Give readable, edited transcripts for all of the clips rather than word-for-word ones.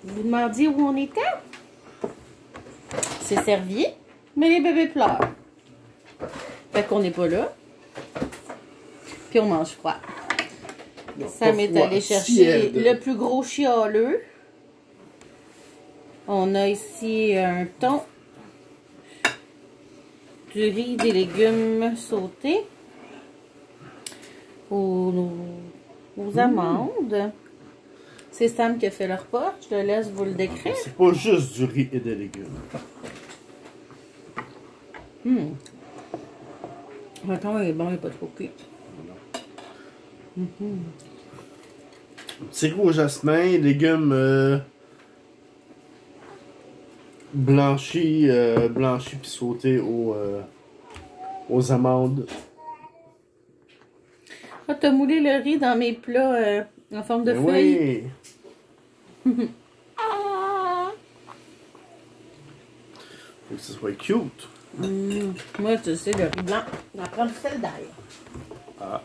Vous demandiez où on était? C'est servi, mais les bébés pleurent. Fait qu'on n'est pas là. Puis on mange froid. Sam est allé chercher le plus gros chialeux. On a ici un thon, du riz, des légumes sautés, aux amandes. C'est Sam qui a fait le repas. Je le laisse vous le décrire. C'est pas juste du riz et des légumes. Le thon est bon, il n'est pas trop cuit. Petit goût au jasmin, légumes blanchis puis sautés aux amandes. Ah, t'as moulé le riz dans mes plats en forme de feuilles. Oui. Faut que ce soit cute. Moi, tu sais, le riz blanc, on va prendre celle d'ail. Ah.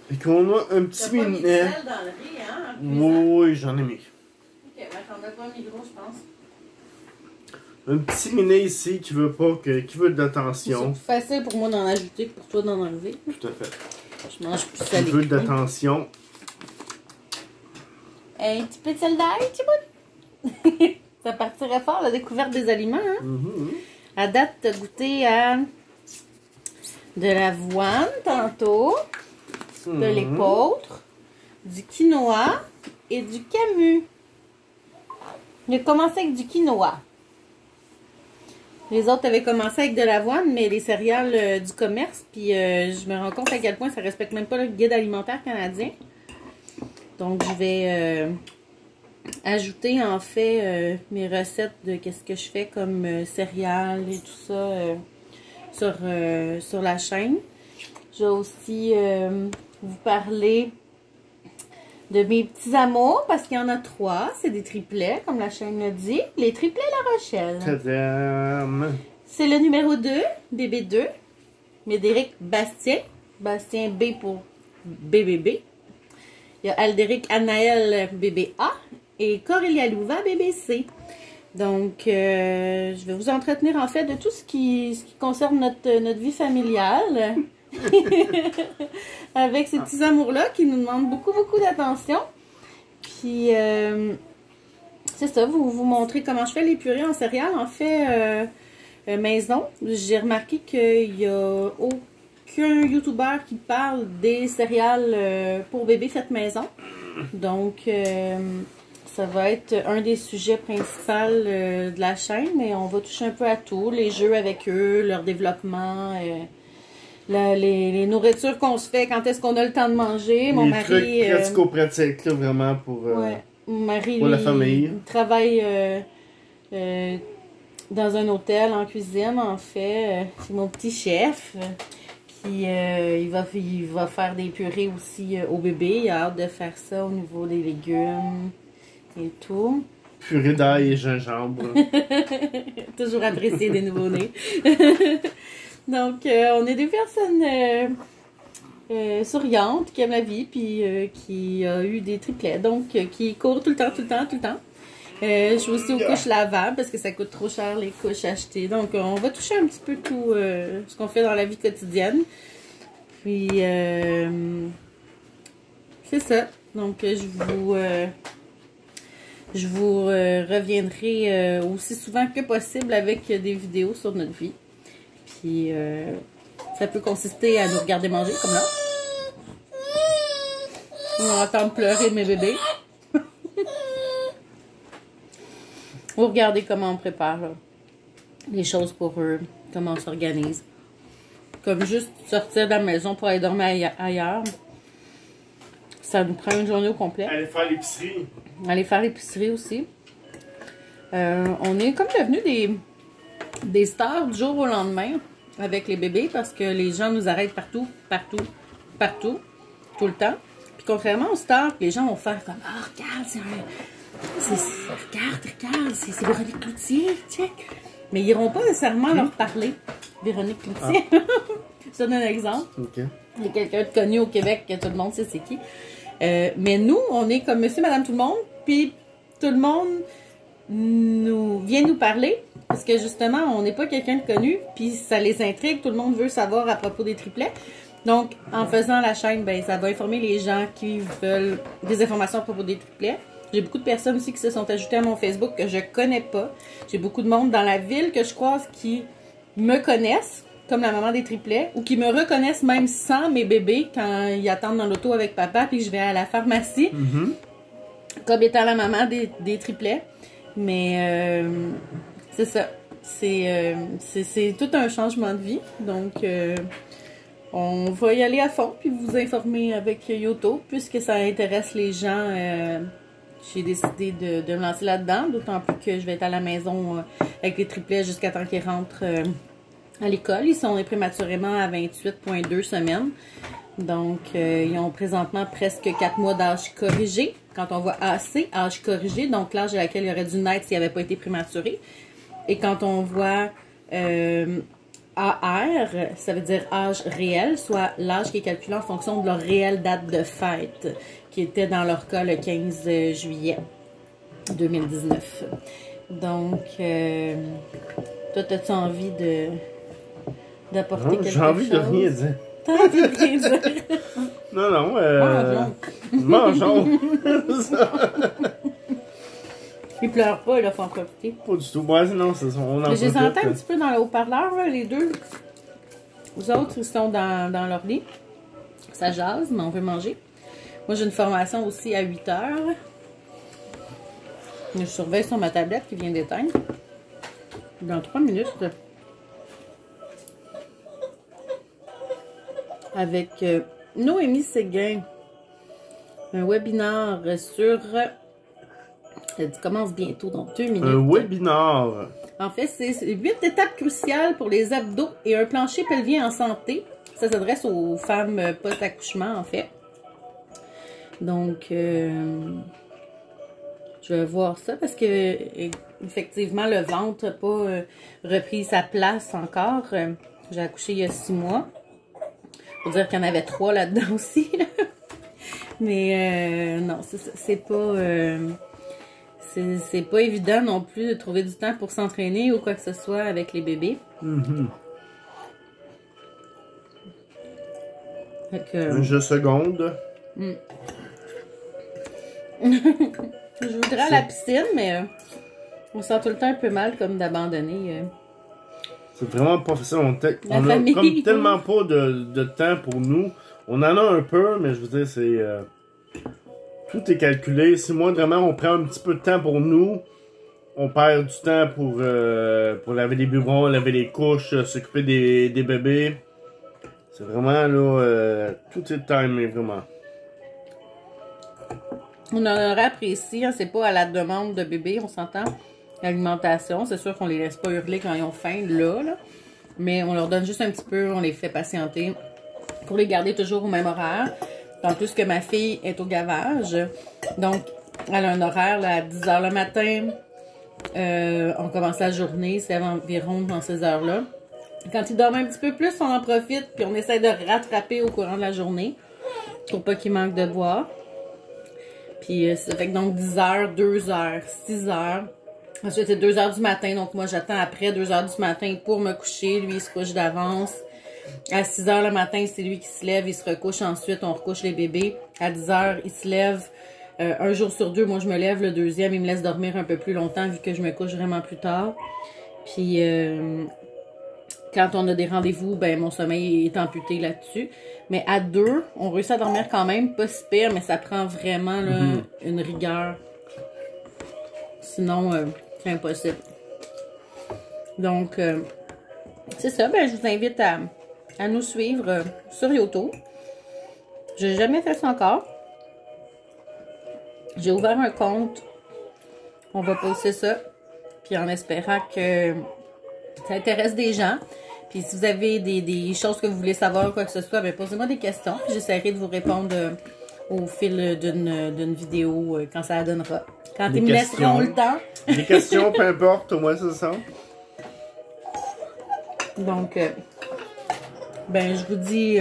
Fait qu'on a un petit T'as pas mis de minet. sel dans le riz, hein? En cuisant? Oui, j'en ai mis. Ok, ben t'en as pas mis gros, je pense. Un petit minet ici qui veut pas qui veut de C'est l'attention. plus facile pour moi d'en ajouter que pour toi d'en enlever. Tout à fait. Je mange plus Qui salé. veut de l'attention. Un petit peu de sel d'ail, petit bout. Ça partirait fort, la découverte des aliments. Hein? À date, tu as goûté à de l'avoine tantôt, de l'épeautre, du quinoa et du camu. J'ai commencé avec du quinoa. Les autres avaient commencé avec de l'avoine, mais les céréales du commerce. Puis je me rends compte à quel point ça ne respecte même pas le guide alimentaire canadien. Donc je vais ajouter en fait mes recettes de qu'est-ce que je fais comme céréales et tout ça sur la chaîne. Je vais aussi vous parler de mes petits amours parce qu'il y en a 3. C'est des triplets, comme la chaîne le dit. Les triplets La Rochelle. Tadam! C'est le numéro 2, bébé 2. Médéric Bastien. Bastien B pour BBB. Il y a Aldéric Anaël bébé A et Corélia Louva bébé C. Donc, je vais vous entretenir en fait de tout ce qui concerne notre vie familiale. Avec ces petits amours-là qui nous demandent beaucoup d'attention. Puis, c'est ça, vous montrer comment je fais les purées en céréales. En fait, maison. J'ai remarqué qu'il n'y a aucun YouTuber qui parle des céréales pour bébé faites maison. Donc, ça va être un des sujets principaux de la chaîne, mais on va toucher un peu à tout. Les jeux avec eux, leur développement, les nourritures qu'on se fait, quand est-ce qu'on a le temps de manger. Mon mari... trucs pratico-pratiques, là, vraiment, pour, ouais, mon mari, pour la famille. Il travaille dans un hôtel en cuisine, en fait. C'est mon petit chef. Puis il va faire des purées aussi au bébé. Il a hâte de faire ça au niveau des légumes et tout. Purée d'ail et gingembre. Toujours apprécié des nouveaux-nés. Donc, on est des personnes souriantes, qui aiment la vie, puis qui a eu des triplets. Donc, qui courent tout le temps. Je suis aussi aux couches lavables parce que ça coûte trop cher les couches achetées. Donc, on va toucher un petit peu tout ce qu'on fait dans la vie quotidienne. Puis, c'est ça. Donc, je vous reviendrai aussi souvent que possible avec des vidéos sur notre vie. Puis, ça peut consister à nous regarder manger, comme là. On va entendre pleurer mes bébés. Vous regardez comment on prépare là, les choses pour eux, comment on s'organise. Comme juste sortir de la maison pour aller dormir ailleurs. Ça nous prend une journée au complet. Aller faire l'épicerie. Aller faire l'épicerie aussi. On est comme devenus des stars du jour au lendemain avec les bébés parce que les gens nous arrêtent partout, tout le temps. Puis contrairement aux stars, les gens vont faire comme « Ah, regarde, regarde, c'est Véronique Cloutier, check! » Mais ils n'iront pas nécessairement leur parler. Véronique Cloutier. Je donne un exemple. Okay. Il y a quelqu'un de connu au Québec que tout le monde sait c'est qui. Mais nous, on est comme monsieur, madame, tout le monde, puis tout le monde vient nous parler, parce que justement, on n'est pas quelqu'un de connu, puis ça les intrigue, tout le monde veut savoir à propos des triplets. Donc, en faisant la chaîne, ben, ça va informer les gens qui veulent des informations à propos des triplets. J'ai beaucoup de personnes aussi qui se sont ajoutées à mon Facebook que je connais pas. J'ai beaucoup de monde dans la ville que je croise qui me connaissent, comme la maman des triplets, ou qui me reconnaissent même sans mes bébés quand ils attendent dans l'auto avec papa, puis je vais à la pharmacie, comme étant la maman des triplets. Mais c'est ça. C'est tout un changement de vie. Donc, on va y aller à fond, puis vous informer avec Yoto, puisque ça intéresse les gens. J'ai décidé de me lancer là-dedans, d'autant plus que je vais être à la maison avec les triplets jusqu'à temps qu'ils rentrent à l'école. Ils sont prématurément à 28,2 semaines. Donc, ils ont présentement presque 4 mois d'âge corrigé. Quand on voit AC, âge corrigé, donc l'âge à laquelle il aurait dû naître s'il n'avait pas été prématuré. Et quand on voit AR, ça veut dire âge réel, soit l'âge qui est calculé en fonction de leur réelle date de fête, qui était dans leur cas le 15 juillet 2019. Donc, toi, as-tu envie d'apporter quelque chose? J'ai envie de rien dire. T'as envie de rien dire? Non, mangeons. Ils pleurent pas, là, faut en profiter. Pas du tout. Ouais, non, c'est ça. On en Je les entends un petit peu dans le haut-parleur, les deux. Les autres, ils sont dans leur lit. Ça jase, mais on veut manger. Moi, j'ai une formation aussi à 8 heures. Je surveille sur ma tablette qui vient d'éteindre. Dans 3 minutes. Avec Noémie Séguin. Un webinaire sur... Elle commence bientôt, donc 2 minutes. Un webinaire. En fait, c'est 8 étapes cruciales pour les abdos et un plancher pelvien en santé. Ça s'adresse aux femmes post-accouchement, en fait. Donc, je vais voir ça parce que, effectivement, le ventre n'a pas repris sa place encore. J'ai accouché il y a 6 mois. Faut dire qu'il y en avait 3 là-dedans aussi. Là. Mais non, c'est pas... c'est pas évident non plus de trouver du temps pour s'entraîner ou quoi que ce soit avec les bébés. Je seconde. Je voudrais à la piscine, mais on sent tout le temps un peu mal comme d'abandonner. C'est vraiment pas facile. On a famille. Comme tellement pas de temps pour nous. On en a un peu, mais je veux dire, c'est... tout est calculé. Si moi, vraiment, on prend un petit peu de temps pour nous, on perd du temps pour laver les biberons, laver les couches, s'occuper des bébés. C'est vraiment, là, tout est timé, vraiment. On a un horaire précis, hein, c'est pas à la demande de bébé, on s'entend. L'alimentation, c'est sûr qu'on les laisse pas hurler quand ils ont faim, là. Mais on leur donne juste un petit peu, on les fait patienter pour les garder toujours au même horaire. En plus que ma fille est au gavage. Donc, elle a un horaire là, à 10 h le matin. On commence la journée, c'est environ dans ces heures-là. Quand ils dorment un petit peu plus, on en profite, puis on essaie de rattraper au courant de la journée pour pas qu'ils manquent de boire. Puis, ça fait que donc 10 h, 2 h, 6 h. Ensuite, c'est 2 h du matin. Donc, moi, j'attends après 2 h du matin pour me coucher. Lui, il se couche d'avance. À 6 h le matin, c'est lui qui se lève. Il se recouche. Ensuite, on recouche les bébés. À 10 h, il se lève. Un jour sur 2, moi, je me lève. Le deuxième, il me laisse dormir un peu plus longtemps vu que je me couche vraiment plus tard. Puis, quand on a des rendez-vous, ben mon sommeil est amputé là-dessus. Mais à 2, on réussit à dormir quand même. Pas si pire, mais ça prend vraiment là, une rigueur. Sinon, c'est impossible. Donc, c'est ça. Ben, je vous invite à nous suivre sur Yoto. J'ai jamais fait ça encore. J'ai ouvert un compte. On va poster ça. Puis en espérant que ça intéresse des gens. Puis si vous avez des choses que vous voulez savoir ou quoi que ce soit, ben posez-moi des questions. Puis j'essaierai de vous répondre au fil d'une vidéo quand ça la donnera. Quand ils me laisseront le temps. Des questions, peu importe, au moins c'est ça. Donc, ben je vous dis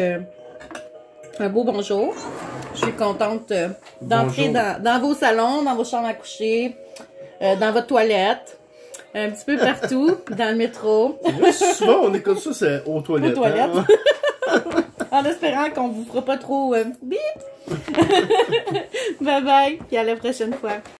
un beau bonjour. Je suis contente d'entrer dans vos salons, dans vos chambres à coucher, dans votre toilette, un petit peu partout, dans le métro. Souvent, on écoute ça, c'est aux toilettes. Aux toilettes. Hein? En espérant qu'on vous fera pas trop bip. Bye bye, puis à la prochaine fois.